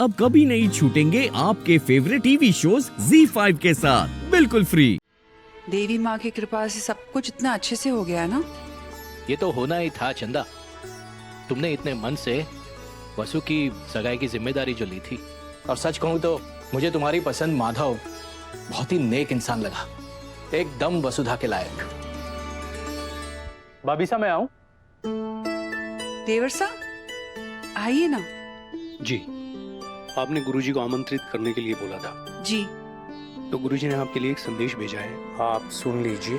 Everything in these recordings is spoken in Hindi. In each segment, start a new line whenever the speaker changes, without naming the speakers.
अब कभी नहीं छूटेंगे आपके फेवरेट टीवी शोज ZEE5 के साथ बिल्कुल फ्री।
देवी माँ की कृपा से सब कुछ इतना अच्छे से हो गया है ना।
ये तो होना ही था चंदा। तुमने इतने मन से वसु की सगाई की जिम्मेदारी जो ली थी, और सच कहूं तो मुझे तुम्हारी पसंद माधव बहुत ही नेक इंसान लगा, एकदम वसुधा के लायक।
भाभी साहब मैं आऊं?
देवर सा आइए ना।
जी, आपने गुरुजी को आमंत्रित करने के लिए बोला था,
जी
तो गुरुजी ने आपके लिए एक संदेश भेजा है, आप सुन लीजिए।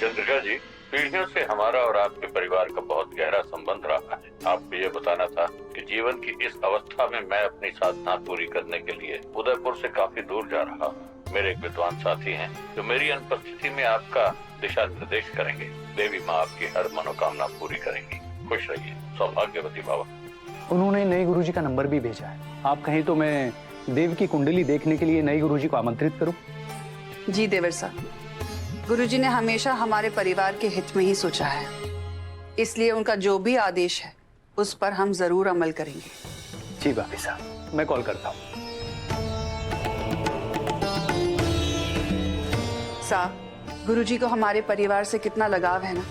चंद्रिका जी, पीढ़ियों से हमारा और आपके परिवार का बहुत गहरा संबंध रहा है। आपको ये बताना था कि जीवन की इस अवस्था में मैं अपनी साधना पूरी करने के लिए उदयपुर से काफी दूर जा रहा हूँ। मेरे एक विद्वान साथी हैं जो मेरी अनुपस्थिति में आपका दिशा निर्देश करेंगे। देवी माँ आपकी हर मनोकामना पूरी करेंगी। खुश रहिए, सौभाग्यवती बाबा।
उन्होंने नए गुरुजी का नंबर भी भेजा है। आप कहें तो मैं देव की कुंडली देखने के लिए नए गुरुजी को आमंत्रित करूं?
जी देवर सा, गुरुजी ने हमेशा हमारे परिवार के हित में ही सोचा है, इसलिए उनका जो भी आदेश है उस पर हम जरूर अमल करेंगे।
जी भाभी साहब, मैं कॉल करता हूँ।
सा, गुरुजी को हमारे परिवार से कितना लगाव है ना।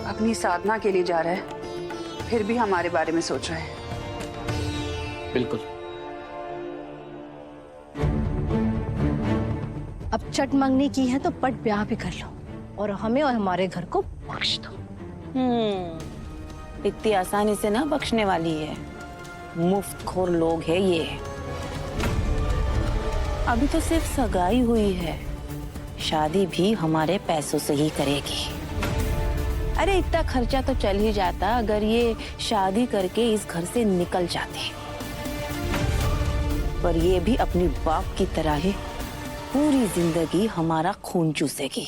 अपनी साधना के लिए जा रहे हैं, फिर भी हमारे बारे में सोच रहे हैं।
बिल्कुल।
अब चट मंगनी की है तो पट ब्याह भी कर लो और हमें और हमारे घर को बख्श दो।
इतनी आसानी से ना बख्शने वाली है, मुफ्तखोर लोग है ये। अभी तो सिर्फ सगाई हुई है, शादी भी हमारे पैसों से ही करेगी। अरे इतना खर्चा तो चल ही जाता अगर ये शादी करके इस घर से निकल जाते, पर ये भी अपनी बाप की तरह ही पूरी जिंदगी हमारा खून चूसेगी।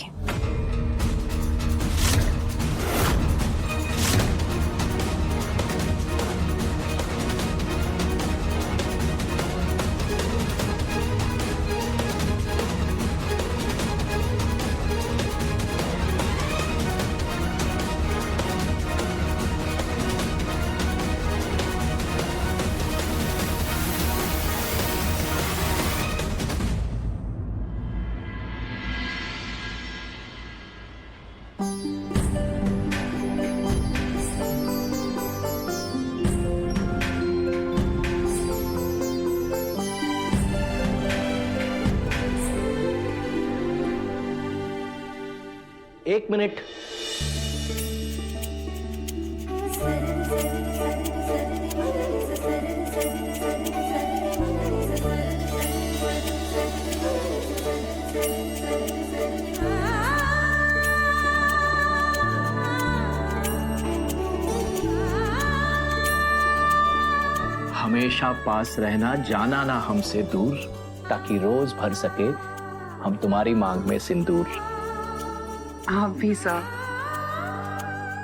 एक मिनट। हमेशा पास रहना, जाना ना हमसे दूर, ताकि रोज भर सके हम तुम्हारी मांग में सिंदूर।
आप भी सा।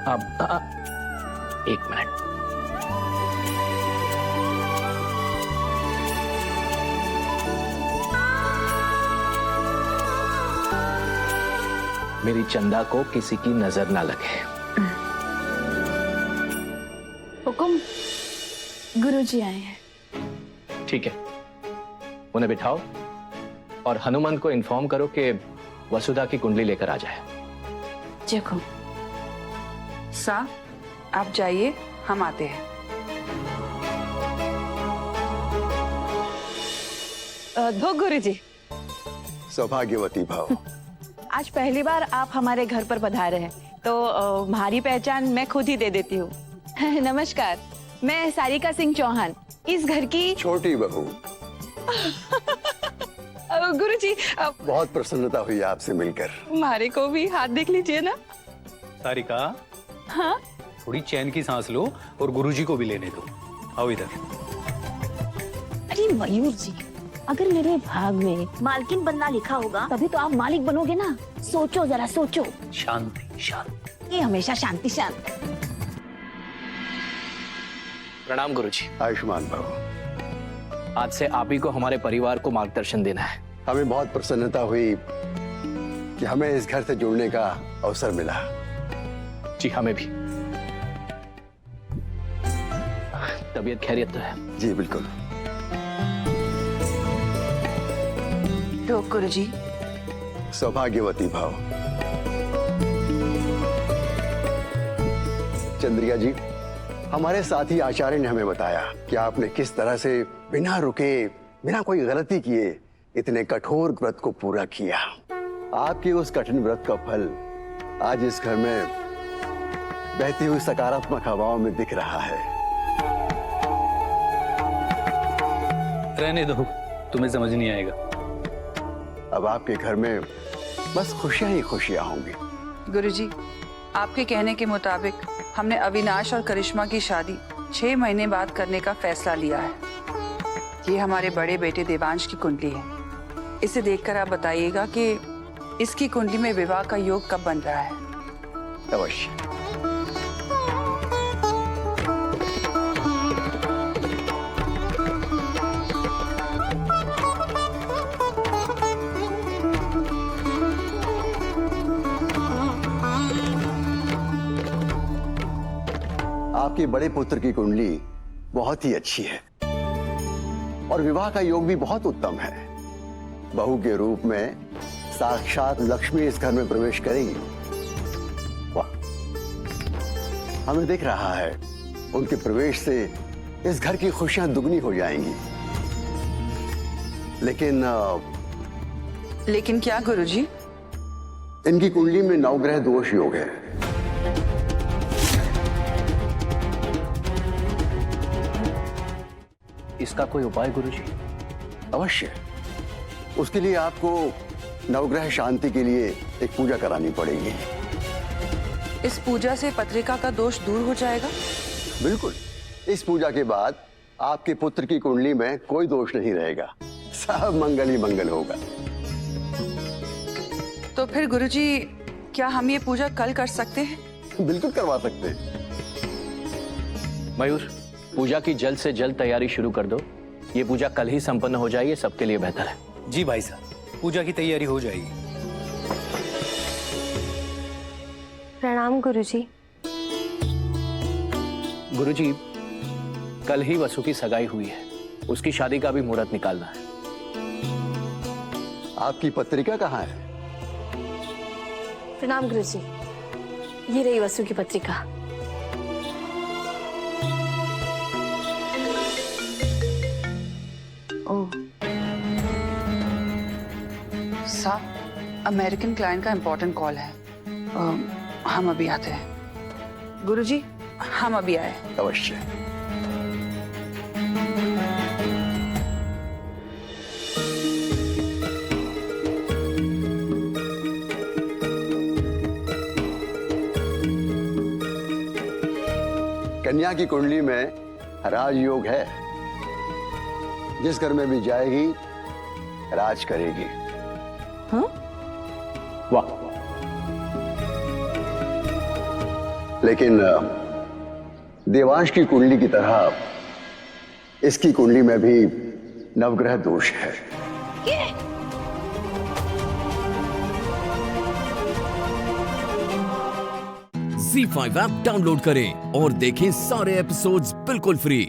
अब एक मिनट। मेरी चंदा को किसी की नजर ना लगे।
हुकुम, गुरुजी आए हैं।
ठीक है, उन्हें बिठाओ और हनुमंत को इन्फॉर्म करो कि वसुधा की कुंडली लेकर आ जाए।
देखो सा, आप जाइए, हम आते हैं।
दो गुरुजी,
सौभाग्यवती भाव।
आज पहली बार आप हमारे घर पर पधारे हैं, तो हमारी पहचान मैं खुद ही दे देती हूँ। नमस्कार, मैं सारिका सिंह चौहान, इस घर की
छोटी बहू।
गुरुजी,
बहुत प्रसन्नता हुई आपसे मिलकर।
हमारे को भी हाथ देख लीजिए ना।
सारिका,
हाँ,
थोड़ी चैन की सांस लो और गुरुजी को भी लेने दो। आओ इधर।
अरे मयूर जी, अगर मेरे भाग में मालकिन बनना लिखा होगा तभी तो आप मालिक बनोगे ना। सोचो जरा, सोचो।
शांति शांति।
ये हमेशा शांति शांति।
प्रणाम गुरुजी।
आयुष्मान भव।
आज से आप ही को हमारे परिवार को मार्गदर्शन देना है।
हमें बहुत प्रसन्नता हुई कि हमें इस घर से जुड़ने का अवसर मिला।
जी हमें भी। तब तबीयत खैरियत तो है?
जी बिल्कुल।
लो गुरुजी।
सौभाग्यवती भाव। चंद्रिका जी, हमारे साथी आचार्य ने हमें बताया कि आपने किस तरह से बिना रुके, बिना कोई गलती किए इतने कठोर व्रत को पूरा किया। आपके उस कठिन व्रत का फल आज इस घर में बहती हुई सकारात्मक हवाओं में दिख रहा है।
रहने दो, तुम्हें समझ नहीं आएगा।
अब आपके घर में बस खुशियां ही खुशियां होंगी।
गुरुजी, आपके कहने के मुताबिक हमने अविनाश और करिश्मा की शादी 6 महीने बाद करने का फैसला लिया है। ये हमारे बड़े बेटे देवांश की कुंडली है। इसे देखकर आप बताइएगा कि इसकी कुंडली में विवाह का योग कब बन रहा है।
अवश्य। आपके बड़े पुत्र की कुंडली बहुत ही अच्छी है और विवाह का योग भी बहुत उत्तम है। बहू के रूप में साक्षात लक्ष्मी इस घर में प्रवेश करेगी। वाह, हमें दिख रहा है उनके प्रवेश से इस घर की खुशियां दुगनी हो जाएंगी।
लेकिन क्या गुरुजी?
इनकी कुंडली में नवग्रह दोष योग है।
इसका कोई उपाय गुरुजी?
अवश्य। उसके लिए आपको नवग्रह शांति के लिए एक पूजा करानी पड़ेगी।
इस पूजा से पत्रिका का दोष दूर हो जाएगा?
बिल्कुल। इस पूजा के बाद आपके पुत्र की कुंडली में कोई दोष नहीं रहेगा, सब मंगल ही मंगल होगा।
तो फिर गुरुजी, क्या हम ये पूजा कल कर सकते हैं?
बिल्कुल करवा सकते हैं।
मयूर, पूजा की जल्द से जल्द तैयारी शुरू कर दो। ये पूजा कल ही संपन्न हो जाए, ये सबके लिए बेहतर है।
जी भाई साहब, पूजा की तैयारी हो जाएगी।
प्रणाम गुरुजी।
गुरुजी, कल ही वसु की सगाई हुई है, उसकी शादी का भी मुहूर्त निकालना है।
आपकी पत्रिका कहाँ है?
प्रणाम गुरुजी, ये रही वसु की पत्रिका।
ओह, साहब, अमेरिकन क्लाइंट का इम्पोर्टेंट कॉल है। हम अभी आते हैं। गुरुजी, हम अभी आए।
अवश्य। कन्या की कुंडली में राजयोग है। जिस घर में भी जाएगी राज करेगी।
हाँ?
वाह।
लेकिन देवांश की कुंडली की तरह इसकी कुंडली में भी नवग्रह दोष है।
Z5 ऐप डाउनलोड करें और देखें सारे एपिसोड्स बिल्कुल फ्री।